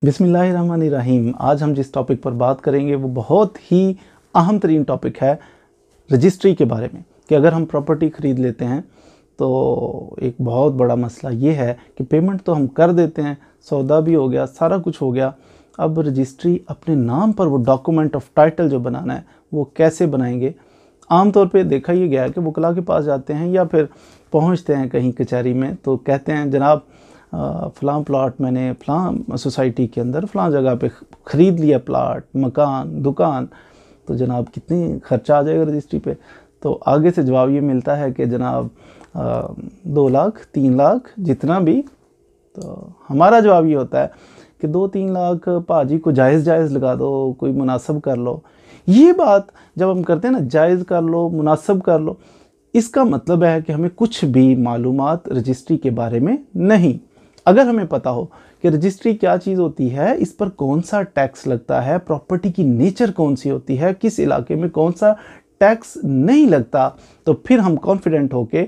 बिस्मिल्लाहिर्रहमानिर्रहीम। आज हम जिस टॉपिक पर बात करेंगे वो बहुत ही अहम तरीन टॉपिक है रजिस्ट्री के बारे में। कि अगर हम प्रॉपर्टी ख़रीद लेते हैं तो एक बहुत बड़ा मसला ये है कि पेमेंट तो हम कर देते हैं, सौदा भी हो गया, सारा कुछ हो गया, अब रजिस्ट्री अपने नाम पर वो डॉक्यूमेंट ऑफ टाइटल जो बनाना है वो कैसे बनाएंगे। आम तौर पे देखा ये गया है कि वकला के पास जाते हैं या फिर पहुंचते हैं कहीं कचहरी में तो कहते हैं जनाब फ़लाँ प्लाट मैंने फ़लाँ सोसाइटी के अंदर फ़लाँ जगह पे ख़रीद लिया, प्लाट, मकान, दुकान, तो जनाब कितनी ख़र्चा आ जाएगा रजिस्ट्री पे। तो आगे से जवाब ये मिलता है कि जनाब 2 लाख 3 लाख जितना भी। तो हमारा जवाब ये होता है कि 2-3 लाख पाजी को जायज़ लगा दो, कोई मुनासब कर लो। ये बात जब हम करते हैं ना, जायज़ कर लो, मुनासब कर लो, इसका मतलब है कि हमें कुछ भी मालूमात रजिस्ट्री के बारे में नहीं। अगर हमें पता हो कि रजिस्ट्री क्या चीज़ होती है, इस पर कौन सा टैक्स लगता है, प्रॉपर्टी की नेचर कौन सी होती है, किस इलाके में कौन सा टैक्स नहीं लगता, तो फिर हम कॉन्फिडेंट होके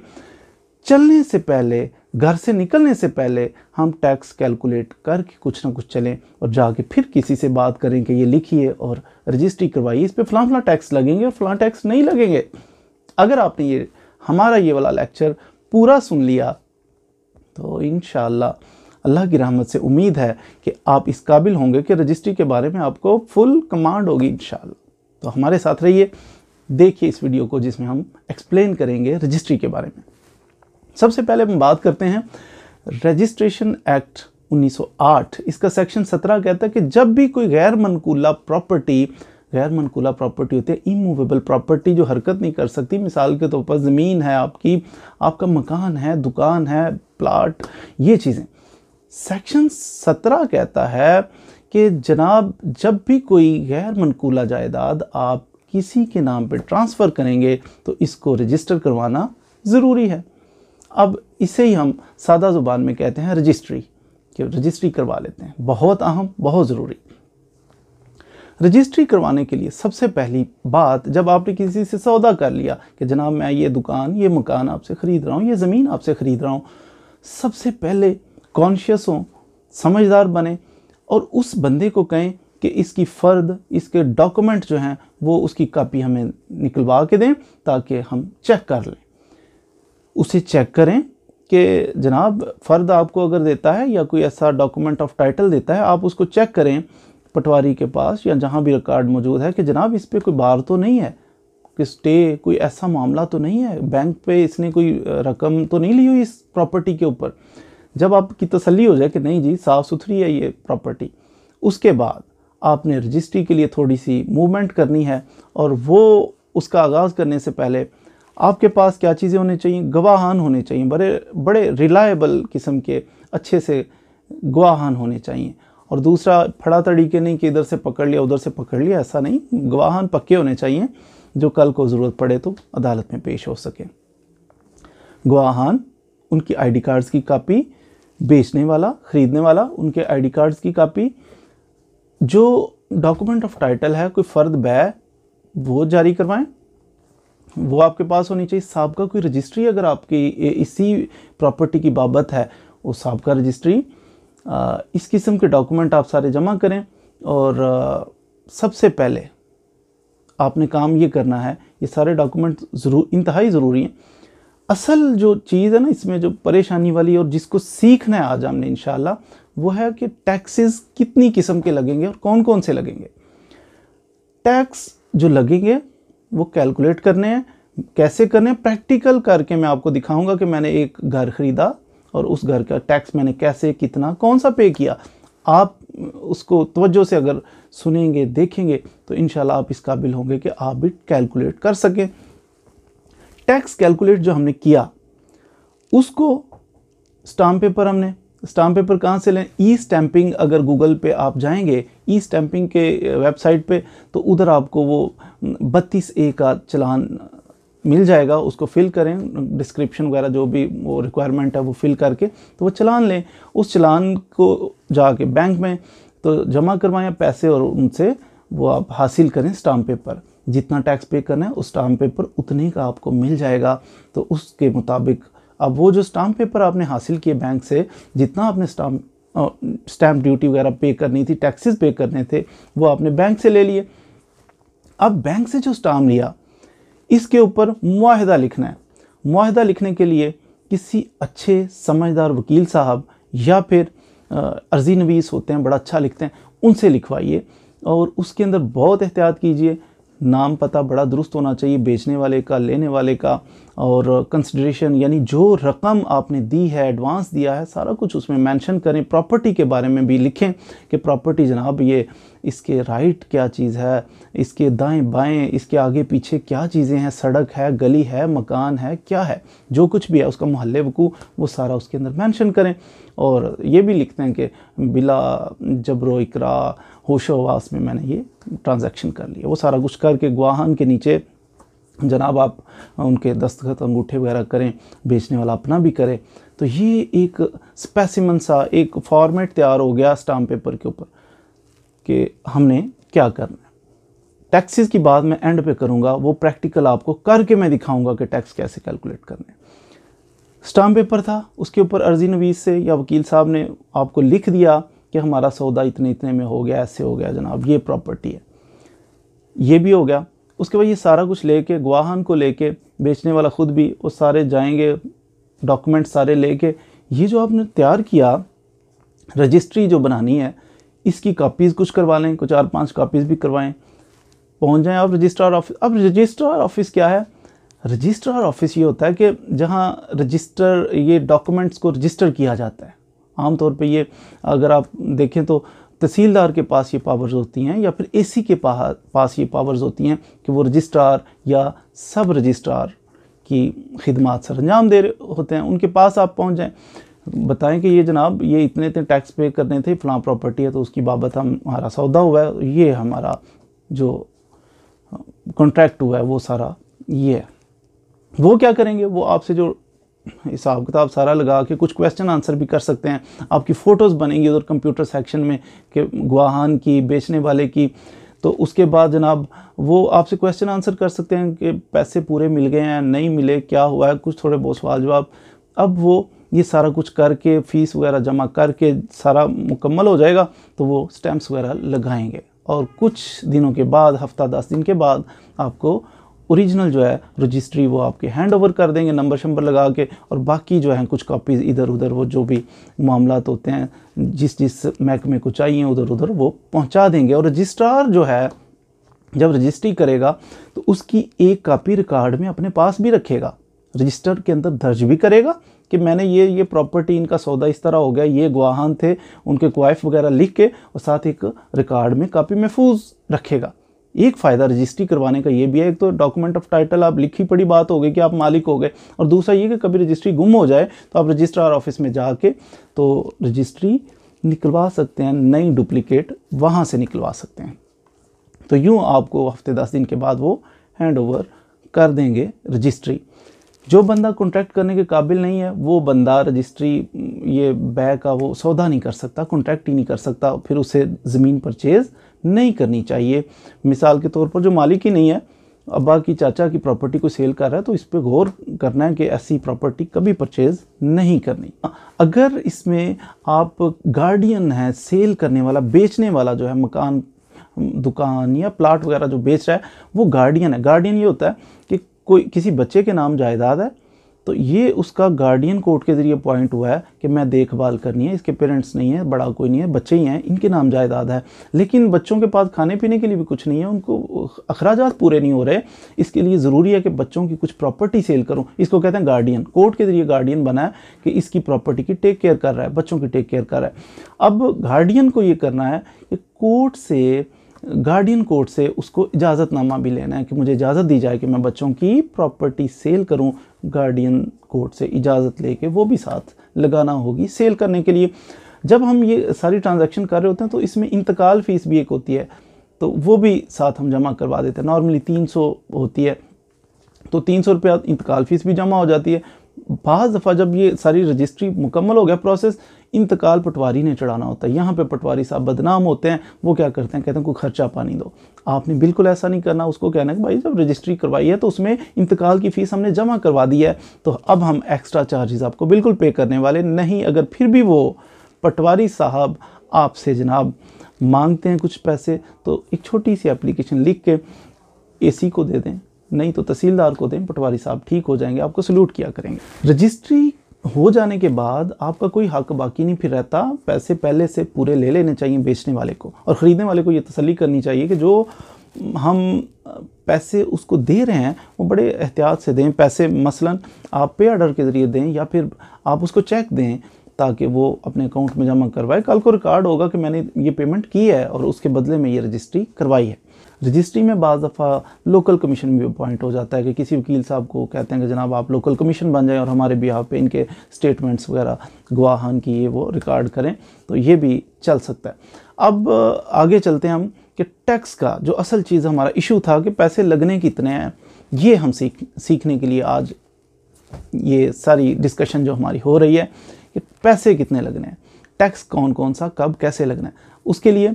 चलने से पहले, घर से निकलने से पहले हम टैक्स कैलकुलेट करके कुछ ना कुछ चलें और जाके फिर किसी से बात करें कि ये लिखिए और रजिस्ट्री करवाइए, इस पे फ़लाँ टैक्स लगेंगे और फ़लाँ टैक्स नहीं लगेंगे। अगर आपने ये हमारा ये वाला लेक्चर पूरा सुन लिया तो इंशाअल्लाह अल्लाह की रहमत से उम्मीद है कि आप इस काबिल होंगे कि रजिस्ट्री के बारे में आपको फुल कमांड होगी इंशाअल्लाह। तो हमारे साथ रहिए, देखिए इस वीडियो को जिसमें हम एक्सप्लेन करेंगे रजिस्ट्री के बारे में। सबसे पहले हम बात करते हैं रजिस्ट्रेशन एक्ट 1908। इसका सेक्शन 17 कहता है कि जब भी कोई गैर मनकूला प्रॉपर्टी होती है, इमूवेबल प्रॉपर्टी जो हरकत नहीं कर सकती, मिसाल के तौर पर ज़मीन है आपकी, आपका मकान है, दुकान है, प्लाट, ये चीज़ें। सेक्शन 17 कहता है कि जनाब जब भी कोई गैर मनकूला जायदाद आप किसी के नाम पे ट्रांसफ़र करेंगे तो इसको रजिस्टर करवाना ज़रूरी है। अब इसे ही हम सादा ज़ुबान में कहते हैं रजिस्ट्री, कि रजिस्ट्री करवा लेते हैं। बहुत अहम, बहुत ज़रूरी। रजिस्ट्री करवाने के लिए सबसे पहली बात, जब आपने किसी से सौदा कर लिया कि जनाब मैं ये दुकान, ये मकान आपसे ख़रीद रहा हूँ, ये ज़मीन आपसे ख़रीद रहा हूँ, सबसे पहले कॉन्शियस हों, समझदार बने और उस बंदे को कहें कि इसकी फ़र्द, इसके डॉक्यूमेंट जो हैं वो उसकी कापी हमें निकलवा के दें ताकि हम चेक कर लें। उसे चेक करें कि जनाब फ़र्द आपको अगर देता है या कोई ऐसा डॉक्यूमेंट ऑफ टाइटल देता है, आप उसको चेक करें पटवारी के पास या जहाँ भी रिकॉर्ड मौजूद है कि जनाब इस पे कोई बार तो नहीं है, कि स्टे, कोई ऐसा मामला तो नहीं है, बैंक पे इसने कोई रकम तो नहीं ली हुई इस प्रॉपर्टी के ऊपर। जब आपकी तसल्ली हो जाए कि नहीं जी साफ़ सुथरी है ये प्रॉपर्टी, उसके बाद आपने रजिस्ट्री के लिए थोड़ी सी मूवमेंट करनी है। और वो उसका आगाज़ करने से पहले आपके पास क्या चीज़ें होनी चाहिए, गवाहान होने चाहिए, बड़े रिलायबल किस्म के अच्छे से गवाहान होने चाहिए। और दूसरा फड़ा तरीके नहीं कि इधर से पकड़ लिया उधर से पकड़ लिया, ऐसा नहीं, गवाहान पक्के होने चाहिए जो कल को ज़रूरत पड़े तो अदालत में पेश हो सके। गवाहान, उनकी आईडी कार्ड्स की कापी, बेचने वाला, ख़रीदने वाला, उनके आईडी कार्ड्स की कापी, जो डॉक्यूमेंट ऑफ टाइटल है, कोई फ़र्द बै वो जारी करवाएं, वो आपके पास होनी चाहिए। साहबका कोई रजिस्ट्री अगर आपकी इसी प्रॉपर्टी की बाबत है, वो साहबका रजिस्ट्री, इस किस्म के डॉक्यूमेंट आप सारे जमा करें। और सबसे पहले आपने काम ये करना है, ये सारे डॉक्यूमेंट इंतहाई ज़रूरी हैं। असल जो चीज़ है ना इसमें जो परेशानी वाली और जिसको सीखना है आज हमने इंशाल्लाह, वो है कि टैक्सेस कितनी किस्म के लगेंगे और कौन कौन से लगेंगे। टैक्स जो लगेंगे वो कैलकुलेट करने हैं। कैसे करने हैं, प्रैक्टिकल करके मैं आपको दिखाऊंगा कि मैंने एक घर ख़रीदा और उस घर का टैक्स मैंने कैसे, कितना, कौन सा पे किया। आप उसको तवज्जो से अगर सुनेंगे, देखेंगे तो इंशाल्लाह आप इस काबिल होंगे कि आप भी कैलकुलेट कर सकें। टैक्स कैलकुलेट जो हमने किया उसको स्टाम्प पेपर कहाँ से लें, ई स्टैंपिंग। अगर गूगल पे आप जाएंगे ई स्टैंपिंग के वेबसाइट पे तो उधर आपको वो 32A का चलान मिल जाएगा, उसको फिल करें, डिस्क्रिप्शन वगैरह जो भी वो रिक्वायरमेंट है वो फिल करके तो वो चलान लें। उस चलान को जाके बैंक में तो जमा करवाएं पैसे और उनसे वो आप हासिल करें स्टाम्प पेपर। जितना टैक्स पे करना है उस स्टाम्प पेपर उतने का आपको मिल जाएगा। तो उसके मुताबिक अब वो जो स्टाम्प पेपर आपने हासिल किए बैंक से, जितना आपने स्टाम्प स्टैम्प ड्यूटी वगैरह पे करनी थी, टैक्सेस पे करने थे, वो आपने बैंक से ले लिए। अब बैंक से जो स्टाम्प लिया इसके ऊपर मुआहिदा लिखना है। मुआहिदा लिखने के लिए किसी अच्छे समझदार वकील साहब या फिर अर्जी नवीस होते हैं, बड़ा अच्छा लिखते हैं, उनसे लिखवाइए और उसके अंदर बहुत एहतियात कीजिए। नाम पता बड़ा दुरुस्त होना चाहिए, बेचने वाले का, लेने वाले का, और कंसिडरेशन यानी जो रकम आपने दी है, एडवांस दिया है, सारा कुछ उसमें मेंशन करें। प्रॉपर्टी के बारे में भी लिखें कि प्रॉपर्टी जनाब ये इसके राइट क्या चीज़ है, इसके दाएं बाएं, इसके आगे पीछे क्या चीज़ें हैं, सड़क है, गली है, मकान है, क्या है, जो कुछ भी है उसका मोहल्ले वकू, वो सारा उसके अंदर मेंशन करें। और ये भी लिखते हैं कि बिला जबरो इकरा होशो हवास में मैंने ये ट्रांजैक्शन कर लिया। वो सारा कुछ करके गवाहान के नीचे जनाब आप उनके दस्तखत अंगूठे वगैरह करें, बेचने वाला अपना भी करे। तो ये एक स्पेसिमन सा एक फॉर्मेट तैयार हो गया स्टाम्प पेपर के ऊपर कि हमने क्या करना है। टैक्सेस की बात मैं एंड पे करूँगा, वो प्रैक्टिकल आपको करके मैं दिखाऊंगा कि टैक्स कैसे कैलकुलेट करने। स्टाम्प पेपर था, उसके ऊपर अर्जी नवीस से या वकील साहब ने आपको लिख दिया कि हमारा सौदा इतने इतने में हो गया, ऐसे हो गया जनाब, ये प्रॉपर्टी है, ये भी हो गया। उसके बाद ये सारा कुछ लेके गवाहान को लेके, बेचने वाला ख़ुद भी, वो सारे जाएंगे डॉक्यूमेंट सारे लेके, ये जो आपने तैयार किया रजिस्ट्री जो बनानी है इसकी कापीज़ कुछ करवा लें, कुछ 4-5 कापीज़ भी करवाएं। पहुंच जाएं आप रजिस्ट्रार ऑफिस। अब रजिस्ट्रार ऑफिस क्या है? रजिस्ट्रार ऑफिस ये होता है कि जहाँ रजिस्टर ये डॉक्यूमेंट्स को रजिस्टर किया जाता है। आमतौर पे ये अगर आप देखें तो तहसीलदार के पास ये पावर्स होती हैं या फिर एसी के पास ये पावर्स होती हैं कि वो रजिस्ट्रार या सब रजिस्ट्रार की खिदमात सर अंजाम दे रहे होते हैं। उनके पास आप पहुंच जाएं, बताएं कि ये जनाब ये इतने इतने टैक्स पे करने थे, फलां प्रॉपर्टी है, तो उसकी बाबत हमारा सौदा हुआ है, ये हमारा जो कॉन्ट्रैक्ट हुआ है वो सारा ये है। वो क्या करेंगे, वो आपसे जो हिसाब किताब सारा लगा के कुछ क्वेश्चन आंसर भी कर सकते हैं। आपकी फ़ोटोज़ बनेंगी उधर कंप्यूटर सेक्शन में कि गवाहान की, बेचने वाले की। तो उसके बाद जनाब वो आपसे क्वेश्चन आंसर कर सकते हैं कि पैसे पूरे मिल गए हैं, नहीं मिले, क्या हुआ है, कुछ थोड़े बहुत सवाल जवाब। अब वो ये सारा कुछ करके फ़ीस वगैरह जमा करके सारा मुकम्मल हो जाएगा तो वो स्टैम्प्स वगैरह लगाएंगे और कुछ दिनों के बाद, हफ्ता 10 दिन के बाद आपको ओरिजिनल जो है रजिस्ट्री वो आपके हैंड ओवर कर देंगे नंबर शंबर लगा के। और बाकी जो है कुछ कॉपीज़ इधर उधर वो जो भी मामलात होते हैं जिस जिस महकमे को चाहिए उधर उधर वो पहुंचा देंगे। और रजिस्ट्रार जो है जब रजिस्ट्री करेगा तो उसकी एक कॉपी रिकॉर्ड में अपने पास भी रखेगा, रजिस्टर के अंदर दर्ज भी करेगा कि मैंने ये प्रॉपर्टी, इनका सौदा इस तरह हो गया, ये गवाहान थे, उनके क्वाइफ वगैरह लिख के और साथ एक रिकॉर्ड में कॉपी महफूज रखेगा। एक फ़ायदा रजिस्ट्री करवाने का ये भी है, एक तो डॉक्यूमेंट ऑफ टाइटल आप लिखी पड़ी बात हो गई कि आप मालिक हो गए, और दूसरा ये कि कभी रजिस्ट्री गुम हो जाए तो आप रजिस्ट्रार ऑफिस में जाके तो रजिस्ट्री निकलवा सकते हैं, नई डुप्लीकेट वहाँ से निकलवा सकते हैं। तो यूँ आपको हफ्ते 10 दिन के बाद वो हैंड ओवर कर देंगे रजिस्ट्री। जो बंदा कॉन्ट्रैक्ट करने के काबिल नहीं है वो बंदा रजिस्ट्री ये बै का वो सौदा नहीं कर सकता, कॉन्ट्रैक्ट ही नहीं कर सकता, फिर उसे ज़मीन परचेज़ नहीं करनी चाहिए। मिसाल के तौर पर जो मालिक ही नहीं है, अब्बा की चाचा की प्रॉपर्टी को सेल कर रहा है तो इस पर गौर करना है कि ऐसी प्रॉपर्टी कभी परचेज़ नहीं करनी। अगर इसमें आप गार्डियन हैं, सेल करने वाला, बेचने वाला जो है, मकान दुकान या प्लाट वगैरह जो बेच रहा है वो गार्डियन है। गार्डियन ये होता है कि कोई किसी बच्चे के नाम जायदाद है तो ये उसका गार्डियन कोर्ट के ज़रिए पॉइंट हुआ है कि मैं देखभाल करनी है, इसके पेरेंट्स नहीं है, बड़ा कोई नहीं है, बच्चे ही हैं, इनके नाम जायदाद है। लेकिन बच्चों के पास खाने पीने के लिए भी कुछ नहीं है, उनको अखराजात पूरे नहीं हो रहे, इसके लिए ज़रूरी है कि बच्चों की कुछ प्रॉपर्टी सेल करूं। इसको कहते हैं गार्डियन। कोर्ट के ज़रिए गार्डियन बना है कि इसकी प्रॉपर्टी की टेक केयर कर रहा है, बच्चों की टेक केयर कर रहा है। अब गार्डियन को ये करना है कि कोर्ट से, गार्डियन कोर्ट से उसको इजाज़तनामा भी लेना है कि मुझे इजाज़त दी जाए कि मैं बच्चों की प्रॉपर्टी सेल करूं। गार्डियन कोर्ट से इजाज़त लेके वो भी साथ लगाना होगी सेल करने के लिए। जब हम ये सारी ट्रांजैक्शन कर रहे होते हैं तो इसमें इंतकाल फ़ीस भी एक होती है, तो वो भी साथ हम जमा करवा देते हैं। नॉर्मली 300 होती है, तो 300 रुपया इंतकाल फ़ीस भी जमा हो जाती है। बाज़ दफ़ा जब ये सारी रजिस्ट्री मुकम्मल हो गया प्रोसेस, इंतकाल पटवारी ने चढ़ाना होता है। यहाँ पे पटवारी साहब बदनाम होते हैं, वो क्या करते हैं, कहते हैं कोई खर्चा पानी दो। आपने बिल्कुल ऐसा नहीं करना, उसको कहना है कि भाई जब रजिस्ट्री करवाई है तो उसमें इंतकाल की फ़ीस हमने जमा करवा दी है, तो अब हम एक्स्ट्रा चार्जेस आपको बिल्कुल पे करने वाले नहीं। अगर फिर भी वो पटवारी साहब आपसे जनाब मांगते हैं कुछ पैसे, तो एक छोटी सी एप्लीकेशन लिख के एसी को दे दें, नहीं तो तहसीलदार को दें, पटवारी साहब ठीक हो जाएंगे, आपको सल्यूट किया करेंगे। रजिस्ट्री हो जाने के बाद आपका कोई हक बाकी नहीं फिर रहता, पैसे पहले से पूरे ले लेने चाहिए बेचने वाले को, और ख़रीदने वाले को ये तसल्ली करनी चाहिए कि जो हम पैसे उसको दे रहे हैं वो बड़े एहतियात से दें। पैसे मसलन आप पे ऑर्डर के ज़रिए दें या फिर आप उसको चेक दें ताकि वो अपने अकाउंट में जमा करवाए। कल को रिकॉर्ड होगा कि मैंने ये पेमेंट की है और उसके बदले में ये रजिस्ट्री करवाई है। रजिस्ट्री में बाज़ दफ़ा लोकल कमीशन भी अपॉइंट हो जाता है कि किसी वकील साहब को कहते हैं कि जनाब आप लोकल कमीशन बन जाएं और हमारे बिहाफ पे इनके स्टेटमेंट्स वगैरह गवाहान की ये वो रिकॉर्ड करें, तो ये भी चल सकता है। अब आगे चलते हैं हम कि टैक्स का जो असल चीज़ हमारा इशू था कि पैसे लगने कितने हैं, ये हम सीखने के लिए आज ये सारी डिस्कशन जो हमारी हो रही है कि पैसे कितने लगने हैं, टैक्स कौन कौन सा कब कैसे लगना है। उसके लिए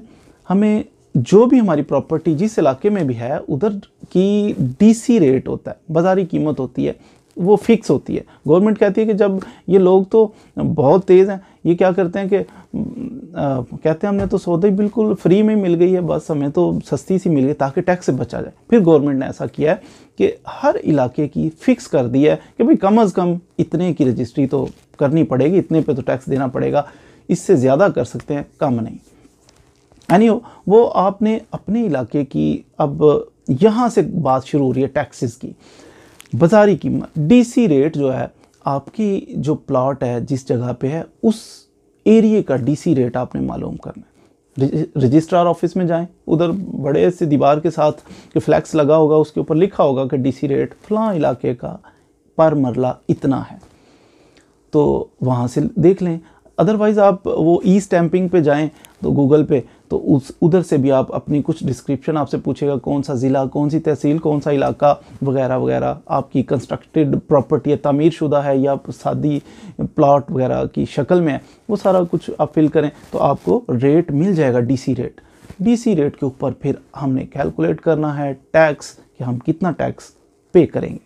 हमें जो भी हमारी प्रॉपर्टी जिस इलाके में भी है उधर की डीसी रेट होता है, बाज़ारी कीमत होती है, वो फिक्स होती है। गवर्नमेंट कहती है कि जब ये लोग तो बहुत तेज़ हैं, ये क्या करते हैं कि कहते हैं हमने तो सौदे बिल्कुल फ्री में मिल गई है, बस हमें तो सस्ती सी मिल गई ताकि टैक्स से बचा जाए। फिर गवर्नमेंट ने ऐसा किया है कि हर इलाके की फ़िक्स कर दी है कि भाई कम अज़ कम इतने की रजिस्ट्री तो करनी पड़ेगी, इतने पे तो टैक्स देना पड़ेगा, इससे ज़्यादा कर सकते हैं, कम नहीं। यानी वो आपने अपने इलाके की, अब यहाँ से बात शुरू हो रही है टैक्सेस की। बाज़ारी कीमत डीसी रेट जो है, आपकी जो प्लॉट है जिस जगह पे है उस एरिया का डीसी रेट आपने मालूम करना है। रजिस्ट्रार ऑफिस में जाएं, उधर बड़े से दीवार के साथ कि फ्लैक्स लगा होगा, उसके ऊपर लिखा होगा कि डीसी रेट फ़लाँ इलाके का पर मरला इतना है, तो वहाँ से देख लें। अदरवाइज़ आप वो ई स्टैंपिंग पे जाएं तो गूगल पे, तो उधर से भी आप अपनी कुछ डिस्क्रिप्शन आपसे पूछेगा, कौन सा ज़िला, कौन सी तहसील, कौन सा इलाका वगैरह वगैरह, आपकी कंस्ट्रक्टेड प्रॉपर्टी है, तामीर शुदा है या सादी प्लॉट वगैरह की शक्ल में है, वो सारा कुछ आप फिल करें तो आपको रेट मिल जाएगा, डीसी रेट। डीसी रेट के ऊपर फिर हमने कैलकुलेट करना है टैक्स कि हम कितना टैक्स पे करेंगे।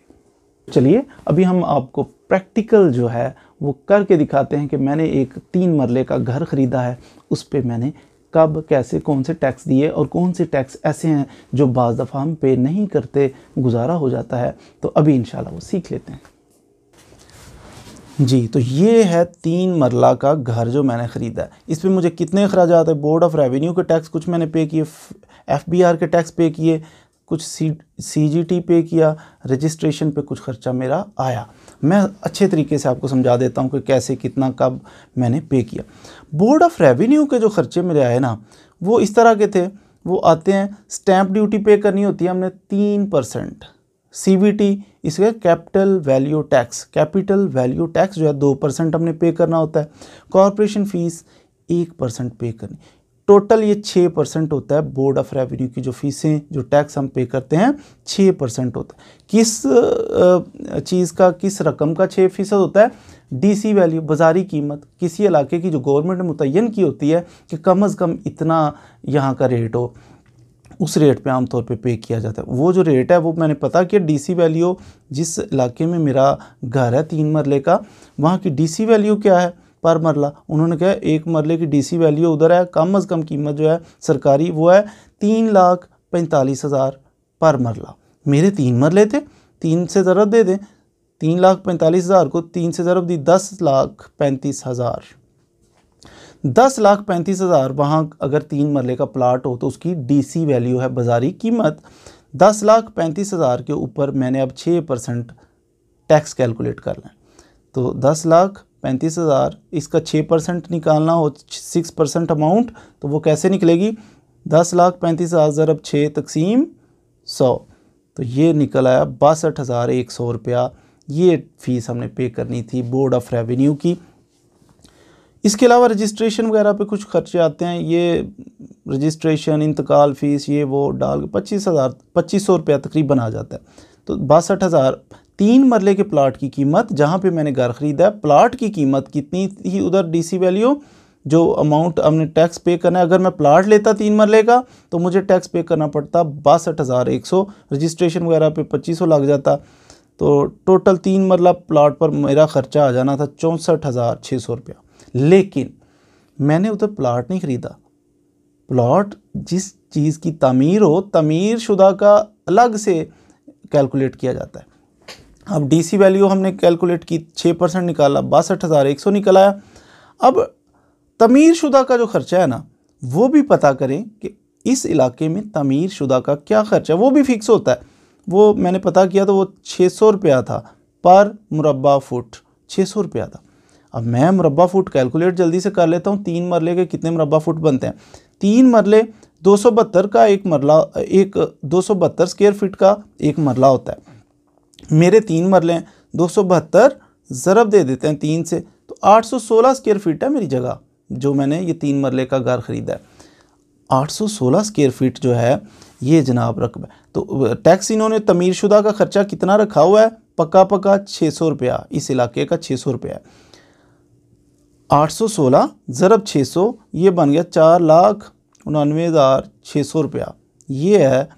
चलिए अभी हम आपको प्रैक्टिकल जो है वो करके दिखाते हैं कि मैंने एक 3 मरले का घर ख़रीदा है, उस पे मैंने कब कैसे कौन से टैक्स दिए और कौन से टैक्स ऐसे हैं जो बाज़ दफ़ा हम पे नहीं करते, गुजारा हो जाता है। तो अभी इंशाल्लाह वो सीख लेते हैं। जी, तो ये है 3 मरला का घर जो मैंने ख़रीदा है। इस पर मुझे कितने अखराजात है, बोर्ड ऑफ रेवेन्यू के टैक्स कुछ मैंने पे किए, FBR के टैक्स पे किए, कुछ CGT पे किया, रजिस्ट्रेशन पे कुछ ख़र्चा मेरा आया। मैं अच्छे तरीके से आपको समझा देता हूँ कि कैसे कितना कब मैंने पे किया। बोर्ड ऑफ रेवेन्यू के जो ख़र्चे मेरे आए ना, वो इस तरह के थे। वो आते हैं, स्टैंप ड्यूटी पे करनी होती है हमने 3%, CVT इसका capital value tax, capital value tax जो है 2% हमने पे करना होता है। कॉरपोरेशन फ़ीस 1% पे करनी, टोटल ये 6% होता है। बोर्ड ऑफ रेवेन्यू की जो फ़ीसें, जो टैक्स हम पे करते हैं 6% होता है। किस चीज़ का, किस रकम का 6% होता है? डीसी वैल्यू, बाज़ारी कीमत, किसी इलाके की जो गवर्नमेंट ने मुतय्यन की होती है कि कम अज़ कम इतना यहाँ का रेट हो, उस रेट पे आमतौर पे किया जाता है। वो जो रेट है वो मैंने पता किया, डीसी वैल्यू जिस इलाके में मेरा घर है 3 मरले का, वहाँ की डीसी वैल्यू क्या है पर मरला। उन्होंने कहा 1 मरले की डीसी वैल्यू उधर है, कम अज़ कम कीमत जो है सरकारी वो है 3,45,000 पर मरला। मेरे 3 मरले थे, 3 से ज़रब दे दें, 3,45,000 को 3 से ज़रब दी 10,35,000। 10,35,000 वहाँ अगर 3 मरले का प्लाट हो तो उसकी डीसी वैल्यू है, बाज़ारी कीमत। 10,35,000 के ऊपर मैंने अब 6% टैक्स कैलकुलेट करना है। तो 10,35,000 इसका 6% निकालना हो, 6% अमाउंट, तो वो कैसे निकलेगी? 10,35,000 ज़रब 6 तक़सीम 100, तो ये निकल आया 62,100 रुपया। ये फ़ीस हमने पे करनी थी बोर्ड ऑफ रेवेन्यू की। इसके अलावा रजिस्ट्रेशन वगैरह पे कुछ खर्चे आते हैं। ये रजिस्ट्रेशन, इंतकाल फ़ीस, ये वो डाल के 25,000 रुपया तकरीबन आ जाता है। तो 62,000 3 मरले के प्लाट की कीमत, जहाँ पे मैंने घर ख़रीदा है, प्लाट की कीमत कितनी थी उधर डीसी वैल्यू, जो अमाउंट हमने टैक्स पे करना है। अगर मैं प्लाट लेता 3 मरले का तो मुझे टैक्स पे करना पड़ता 62,100, रजिस्ट्रेशन वगैरह पे 2500 लग जाता। तो टोटल 3 मरला प्लाट पर मेरा ख़र्चा आ जाना था 64,600 रुपया। लेकिन मैंने उधर प्लाट नहीं ख़रीदा। प्लॉट जिस चीज़ की तामीर हो, तमीर शुदा का अलग से कैलकुलेट किया जाता है। अब डीसी वैल्यू हमने कैलकुलेट की, 6% निकाला, 62,100 निकल आया। अब तमीर शुदा का जो खर्चा है ना, वो भी पता करें कि इस इलाके में तमीर शुदा का क्या खर्चा है, वो भी फिक्स होता है। वो मैंने पता किया तो वो 600 रुपया था पर मुरब्बा फुट, 600 रुपया था। अब मैं मुरब्बा फुट कैलकुलेट जल्दी से कर लेता हूँ। 3 मरले के कितने मुरब्बा फुट बनते हैं? 3 मरले 272 का एक मरला, एक 272 स्क्वायर फीट का एक मरला होता है। मेरे 3 मरले हैं, 272 ज़रब दे देते हैं 3 से, तो 816 स्क्वायर फीट है मेरी जगह जो मैंने ये 3 मरले का घर ख़रीदा है। 816 स्क्वायर फीट जो है ये जनाब रकबा। तो टैक्स इन्होंने तमीर शुदा का खर्चा कितना रखा हुआ है? पक्का 600 रुपया, इस इलाके का 600 रुपया है। 816 ज़रब 600, ये बन गया 4,99,600 रुपया। ये है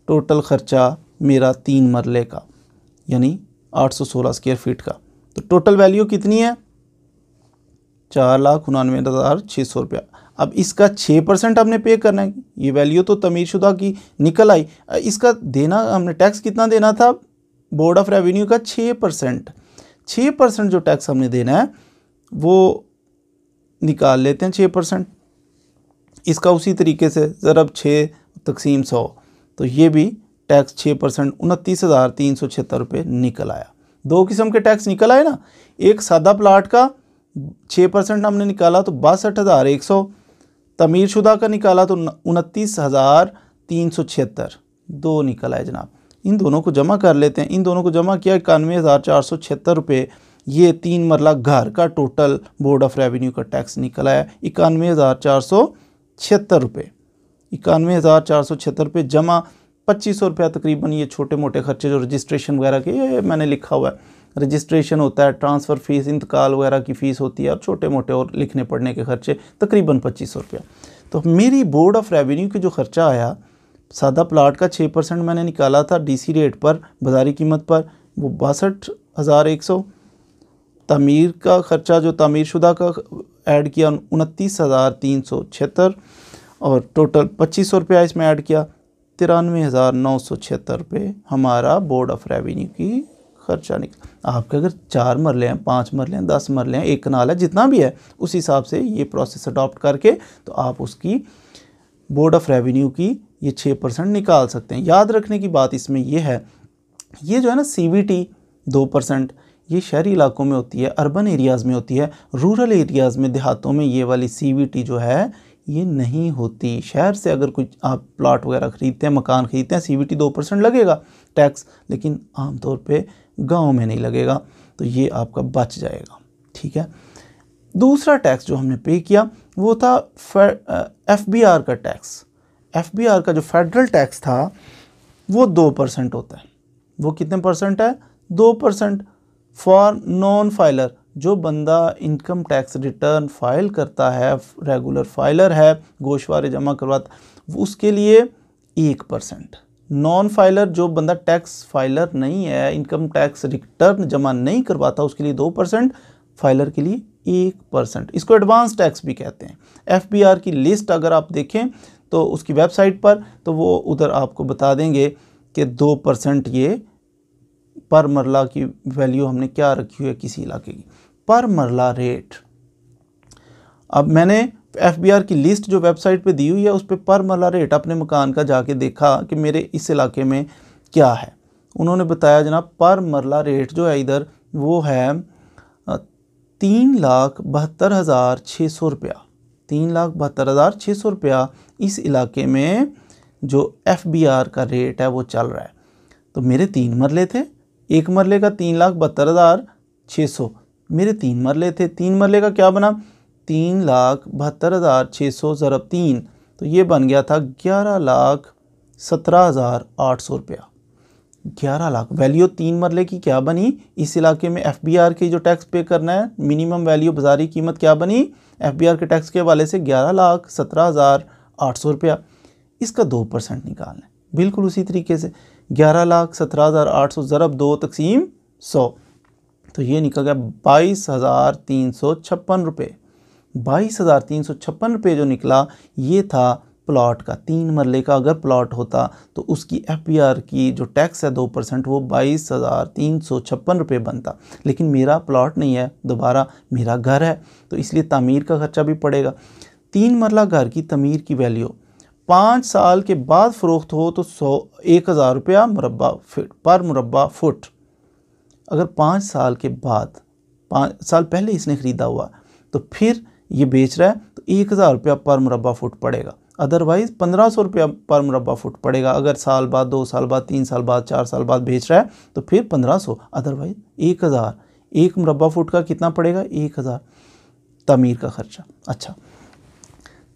टोटल ख़र्चा मेरा 3 मरले का, यानी 816 स्क्वायर फीट का। तो टोटल वैल्यू कितनी है? 4,99,600 रुपया। अब इसका 6% हमने पे करना है। ये वैल्यू तो तमीर शुदा की निकल आई। इसका देना हमने टैक्स कितना देना था? बोर्ड ऑफ रेवेन्यू का 6%। 6% जो टैक्स हमने देना है वो निकाल लेते हैं 6%। इसका उसी तरीके से ज़रब 6 तकसीम 100, तो ये भी टैक्स 6%, 29,376 रुपये निकल आया। 2 किस्म के टैक्स निकल आए ना। एक सादा प्लाट का 6% हमने निकाला तो 62,100, तमीर शुदा का निकाला तो 29,376, 2 निकल आए जनाब। इन दोनों को जमा कर लेते हैं। इन दोनों को जमा किया 91,476 रुपये। ये 3 मरला घर का टोटल बोर्ड ऑफ रेवेन्यू का टैक्स निकल आया 91,476 रुपये। 91,476 रुपये जमा 2500 रुपया तकरीबन। ये छोटे मोटे खर्चे जो रजिस्ट्रेशन वगैरह के, ये मैंने लिखा हुआ है, रजिस्ट्रेशन होता है, ट्रांसफ़र फ़ीस, इंतकाल वगैरह की फ़ीस होती है, और छोटे मोटे और लिखने पढ़ने के खर्चे तकरीबन 2500 रुपया। तो मेरी बोर्ड ऑफ रेवेन्यू की जो खर्चा आया, सादा प्लाट का 6% मैंने निकाला था डीसी रेट पर, बाज़ारी कीमत पर, वो 62,100। तमीर का खर्चा जो तमीर शुदा का ऐड किया 29,376, और टोटल 2500 रुपया इसमें ऐड किया, 93,976 रुपये हमारा बोर्ड ऑफ रेवेन्यू की खर्चा निकला। आपके अगर 4 मरले हैं, 5 मरले हैं, 10 मरले हैं, 1 कनाल है, जितना भी है, उस हिसाब से ये प्रोसेस अडॉप्ट करके तो आप उसकी बोर्ड ऑफ रेवेन्यू की ये 6% निकाल सकते हैं। याद रखने की बात इसमें ये है, ये जो है ना CVT 2%, ये शहरी इलाकों में होती है, अर्बन एरियाज़ में होती है। रूरल एरियाज़ में, देहातों में ये वाली CVT जो है ये नहीं होती। शहर से अगर कुछ आप प्लाट वगैरह ख़रीदते हैं, मकान ख़रीदते हैं, CVT 2% लगेगा टैक्स, लेकिन आमतौर पे गांव में नहीं लगेगा, तो ये आपका बच जाएगा। ठीक है। दूसरा टैक्स जो हमने पे किया वो था FBR का टैक्स। FBR का जो फेडरल टैक्स था वो 2% होता है। वो कितने परसेंट है? 2%। फॉर नॉन फाइलर, जो बंदा इनकम टैक्स रिटर्न फाइल करता है, रेगुलर फाइलर है, गोशवारे जमा करवाता, उसके लिए 1%। नॉन फाइलर, जो बंदा टैक्स फाइलर नहीं है, इनकम टैक्स रिटर्न जमा नहीं करवाता, उसके लिए 2%, फाइलर के लिए 1%। इसको एडवांस टैक्स भी कहते हैं। FBR की लिस्ट अगर आप देखें तो उसकी वेबसाइट पर, तो वो उधर आपको बता देंगे कि 2% ये पर मरला की वैल्यू हमने क्या रखी हुई है किसी इलाके की, पर मरला रेट। अब मैंने FBR की लिस्ट जो वेबसाइट पे दी हुई है उस पर मरला रेट अपने मकान का जाके देखा कि मेरे इस इलाके में क्या है। उन्होंने बताया जनाब पर मरला रेट जो है इधर वो है 3,72,600 रुपया। 3,72,600 रुपया इस इलाके में जो FBR का रेट है वो चल रहा है। तो मेरे 3 मरले थे, एक मरले का 3,72,600, मेरे 3 मरले थे। 3 मरले का क्या बना? 3,72,600 ज़रब 3, तो ये बन गया था 11,17,800 रुपया। 11 लाख वैल्यू 3 मरले की क्या बनी? इस इलाके में FBR की जो टैक्स पे करना है, मिनिमम वैल्यू बाजारी कीमत क्या बनी FBR के टैक्स के हवाले से? 11,17,800 रुपया। इसका 2% निकालना है। बिल्कुल उसी तरीके से 11,17,800 ज़रब 2 तकसीम 100, तो ये निकल गया 22,356 रुपये। 22,356 जो निकला ये था प्लॉट का। 3 मरले का अगर प्लॉट होता तो उसकी FBR की जो टैक्स है 2% वो 22,356 बनता, लेकिन मेरा प्लॉट नहीं है, दोबारा मेरा घर है, तो इसलिए तामीर का खर्चा भी पड़ेगा। 3 मरला घर की तमीर की वैल्यू 5 साल के बाद फ़रोख्त हो तो 1,000 रुपया मुरब्बा फीट पर मुरब्बा फुट। अगर 5 साल के बाद, 5 साल पहले इसने ख़रीदा हुआ तो फिर ये बेच रहा है तो 1,000 रुपया पर मुरब्बा फुट पड़ेगा। अदरवाइज़ 1,500 रुपया पर मुरब्बा फुट पड़ेगा। अगर साल बाद, 2 साल बाद, 3 साल बाद, 4 साल बाद बेच रहा है तो फिर 1,500, अदरवाइज 1,000। 1 मुरब्बा फुट का कितना पड़ेगा? 1,000 तमीर का खर्चा। अच्छा,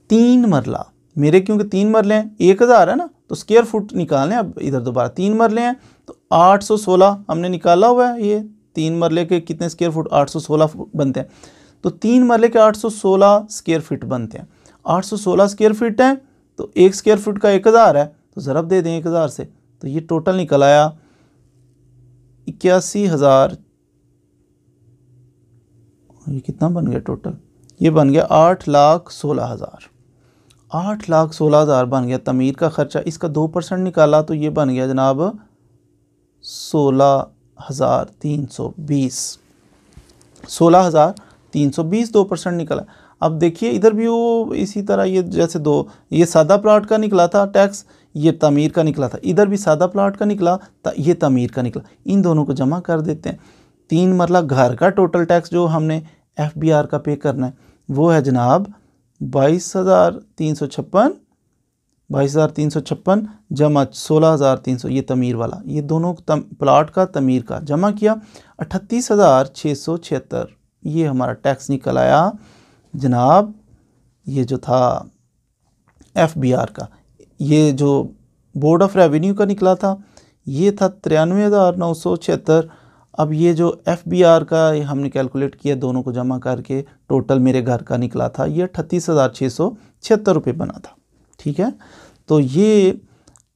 3 मरला मेरे, क्योंकि 3 मरले हैं, 1,000 है ना, तो स्क्वायर फुट निकालने। अब इधर दोबारा 3 मरले हैं तो 816 हमने निकाला हुआ है। ये 3 मरले के कितने स्क्वायर फुट? 816 बनते हैं। तो 3 मरले के 816 स्क्वायर फीट बनते हैं। 816 स्क्वायर फीट है तो 1 स्क्वायर फुट का 1,000 है, तो ज़रब दे दें 1,000 से, तो ये टोटल निकल आया 81,000। ये कितना बन गया टोटल? ये बन गया 8,16,000। 8,16,000 बन गया तमीर का खर्चा। इसका 2% निकाला तो ये बन गया जनाब 16,320। 16,320 2% निकला। अब देखिए इधर भी वो इसी तरह, ये जैसे ये सादा प्लाट का निकला था टैक्स, ये तमीर का निकला था। इधर भी सादा प्लाट का निकला, ये तमीर का निकला। इन दोनों को जमा कर देते हैं। 3 मरला घर का टोटल टैक्स जो हमने FBR का पे करना है वो है जनाब 22,356 जमा 16,300, ये तमीर वाला, ये दोनों प्लाट का तमीर का जमा किया 38,676। ये हमारा टैक्स निकल आया जनाब। ये जो था FBR का, ये जो बोर्ड ऑफ रेवेन्यू का निकला था ये था 93,976। अब ये जो FBR का हमने कैलकुलेट किया दोनों को जमा करके, टोटल मेरे घर का निकला था ये 38,676 रुपये बना था। ठीक है, तो ये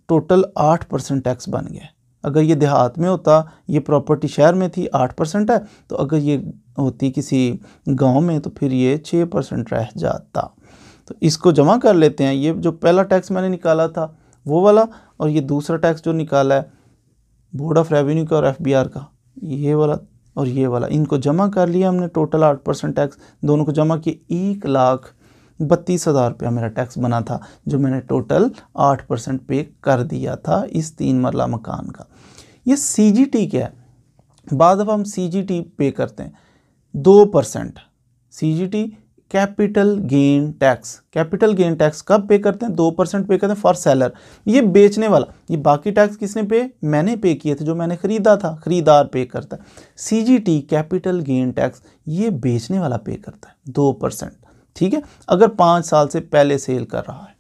टोटल 8% टैक्स बन गया। अगर ये देहात में होता, ये प्रॉपर्टी शहर में थी 8% है, तो अगर ये होती किसी गांव में तो फिर ये 6% रह जाता। तो इसको जमा कर लेते हैं। ये जो पहला टैक्स मैंने निकाला था वो वाला, और ये दूसरा टैक्स जो निकाला है बोर्ड ऑफ रेवेन्यू का और FBR का, ये वाला और ये वाला, इनको जमा कर लिया हमने। टोटल 8% टैक्स दोनों को जमा किए, 1,32,000 रुपया मेरा टैक्स बना था, जो मैंने टोटल 8% पे कर दिया था इस 3 मरला मकान का। ये CGT क्या है? बाद अब हम CGT पे करते हैं 2%। CGT capital gain tax. Capital gain tax कब पे करते हैं? 2% पे करते हैं फॉर सेलर। ये बेचने वाला, ये बाकी टैक्स किसने पे? मैंने पे किए थे, जो मैंने खरीदा था, खरीदार पे करता है। CGT कैपिटल गेन टैक्स ये बेचने वाला पे करता है 2%। ठीक है, अगर 5 साल से पहले सेल कर रहा है,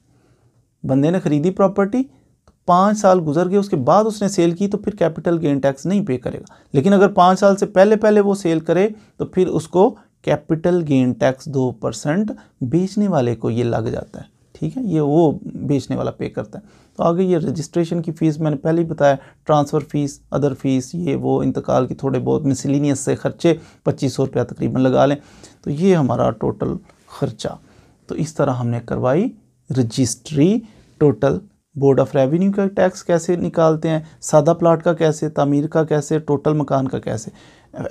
बंदे ने खरीदी प्रॉपर्टी, 5 साल गुजर गए उसके बाद उसने सेल की, तो फिर कैपिटल गेन टैक्स नहीं पे करेगा। लेकिन अगर 5 साल से पहले वो सेल करे तो फिर उसको कैपिटल गेन टैक्स 2% बेचने वाले को ये लग जाता है। ठीक है, ये वो बेचने वाला पे करता है। तो आगे ये रजिस्ट्रेशन की फ़ीस मैंने पहले ही बताया, ट्रांसफ़र फ़ीस, अदर फीस, ये वो इंतकाल की थोड़े बहुत मिसलिनियस से खर्चे 2,500 रुपया तकरीबन लगा लें, तो ये हमारा टोटल ख़र्चा। तो इस तरह हमने करवाई registry. Total board of revenue का टैक्स कैसे निकालते हैं, सादा प्लाट का कैसे, तामीर का कैसे, टोटल मकान का कैसे,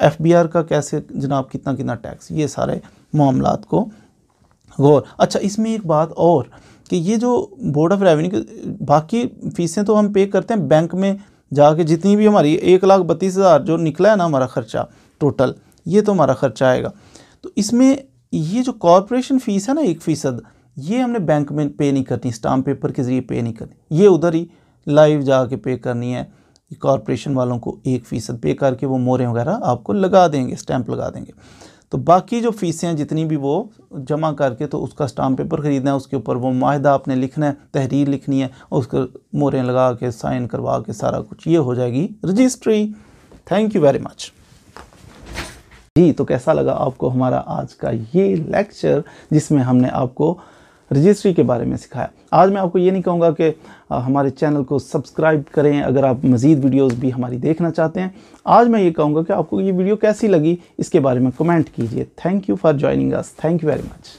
FBR का कैसे जनाब, कितना कितना टैक्स, ये सारे मामलात को गौर। अच्छा, इसमें एक बात और कि ये जो बोर्ड ऑफ रेवेन्यू की बाकी फ़ीसें तो हम पे करते हैं बैंक में जाके, जितनी भी हमारी 1,32,000 जो निकला है ना हमारा ख़र्चा टोटल, ये तो हमारा ख़र्चा आएगा। तो इसमें ये जो कॉरपोरेशन फ़ीस है ना 1%, ये हमने बैंक में पे नहीं करनी, स्टाम्प पेपर के ज़रिए पे नहीं करनी, ये उधर ही लाइव जाके पे करनी है। कॉरपोरेशन वालों को 1% पे करके वो मोहरें वगैरह आपको लगा देंगे, स्टैंप लगा देंगे। तो बाकी जो फ़ीसें हैं जितनी भी वो जमा करके, तो उसका स्टाम्प पेपर ख़रीदना है, उसके ऊपर वो माहिदा आपने लिखना है, तहरीर लिखनी है, और उसको मोहरें लगा के साइन करवा के सारा कुछ, ये हो जाएगी registry. Thank you very much ji. तो कैसा लगा आपको हमारा आज का ये लेक्चर, जिसमें हमने आपको रजिस्ट्री के बारे में सिखाया। आज मैं आपको ये नहीं कहूँगा कि हमारे चैनल को सब्सक्राइब करें अगर आप मज़ीद वीडियोस भी हमारी देखना चाहते हैं। आज मैं ये कहूँगा कि आपको ये वीडियो कैसी लगी इसके बारे में कमेंट कीजिए। Thank you for joining us. Thank you very much.